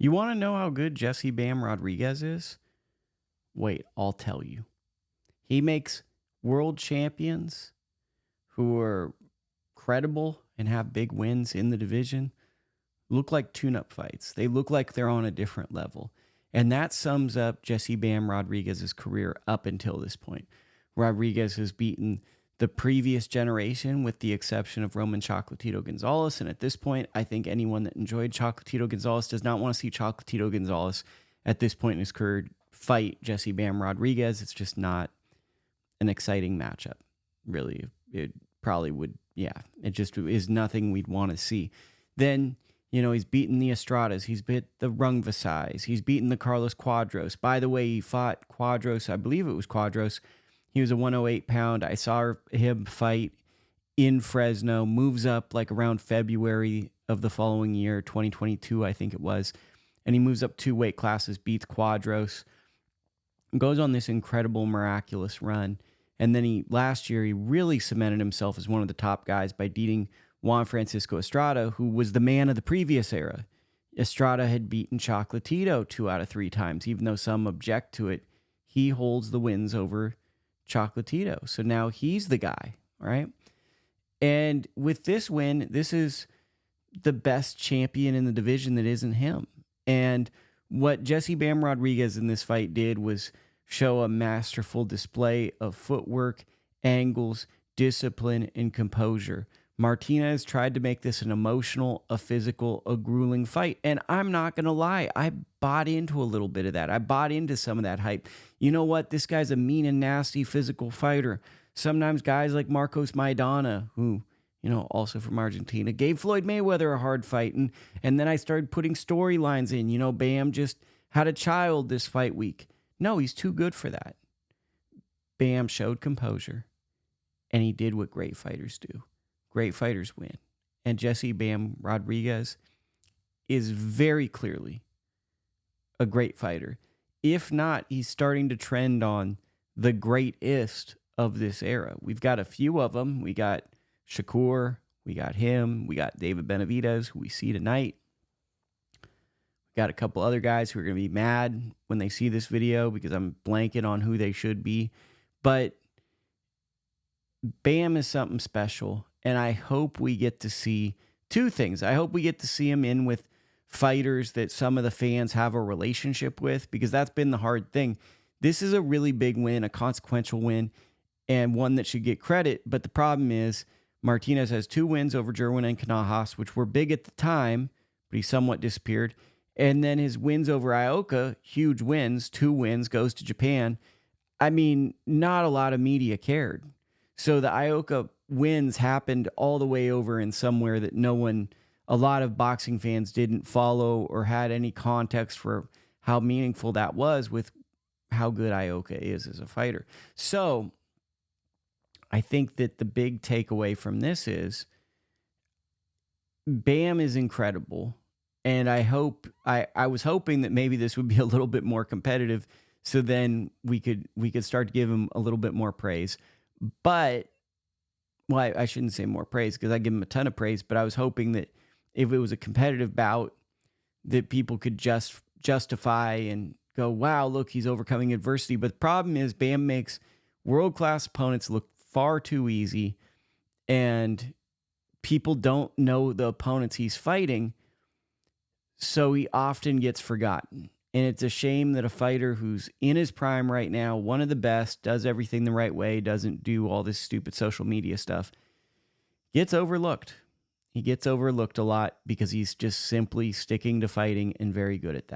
You want to know how good Jesse Bam Rodriguez is? Wait, I'll tell you. He makes world champions who are credible and have big wins in the division look like tune-up fights. They look like they're on a different level. And that sums up Jesse Bam Rodriguez's career up until this point. Rodriguez has beaten the previous generation with the exception of Roman Chocolatito Gonzalez. And at this point, I think anyone that enjoyed Chocolatito Gonzalez does not want to see Chocolatito Gonzalez at this point in his career fight Jesse Bam Rodriguez. It's just not an exciting matchup, really. It probably would, yeah. It just is nothing we'd want to see. Then, he's beaten the Estradas. He's beat the Rungvisais. He's beaten the Carlos Quadros. By the way, he fought Quadros. I believe it was Quadros. He was a 108 pound. I saw him fight in Fresno, moves up like around February of the following year, 2022, I think it was. And he moves up 2 weight classes, beats Quadros, goes on this incredible, miraculous run. And then last year, he really cemented himself as one of the top guys by beating Juan Francisco Estrada, who was the man of the previous era. Estrada had beaten Chocolatito 2 out of 3 times, even though some object to it. He holds the wins over Chocolatito. So now he's the guy, right? And with this win, this is the best champion in the division that isn't him. And what Jesse Bam Rodriguez in this fight did was show a masterful display of footwork, angles, discipline, and composure. Martinez tried to make this an emotional, a physical, a grueling fight. And I'm not going to lie, I bought into a little bit of that. I bought into some of that hype. You know what? This guy's a mean and nasty physical fighter. Sometimes guys like Marcos Maidana, who, also from Argentina, gave Floyd Mayweather a hard fight. And then I started putting storylines in. Bam just had a child this fight week. No, he's too good for that. Bam showed composure, and he did what great fighters do. Great fighters win. And Jesse Bam Rodriguez is very clearly a great fighter. If not, he's starting to trend on the greatest of this era. We've got a few of them. We got Shakur. We got him. We got David Benavidez, who we see tonight. We got a couple other guys who are going to be mad when they see this video because I'm blanking on who they should be. But Bam is something special. And I hope we get to see 2 things. I hope we get to see him in with fighters that some of the fans have a relationship with, because that's been the hard thing. This is a really big win, a consequential win, and one that should get credit. But the problem is Martinez has 2 wins over Jerwin and Kanajas, which were big at the time, but he somewhat disappeared. And then his wins over Ioka, huge wins, 2 wins, goes to Japan. I mean, not a lot of media cared. So the Ioka wins happened all the way over in somewhere that a lot of boxing fans didn't follow or had any context for how meaningful that was with how good Ioka is as a fighter. So I think that the big takeaway from this is Bam is incredible. And I was hoping that maybe this would be a little bit more competitive, so then we could start to give him a little bit more praise. But, well, I shouldn't say more praise because I give him a ton of praise, but I was hoping that if it was a competitive bout, that people could just justify and go, wow, look, he's overcoming adversity. But the problem is Bam makes world-class opponents look far too easy, and people don't know the opponents he's fighting, so he often gets forgotten. And it's a shame that a fighter who's in his prime right now, one of the best, does everything the right way, doesn't do all this stupid social media stuff, gets overlooked. He gets overlooked a lot because he's just simply sticking to fighting and very good at that.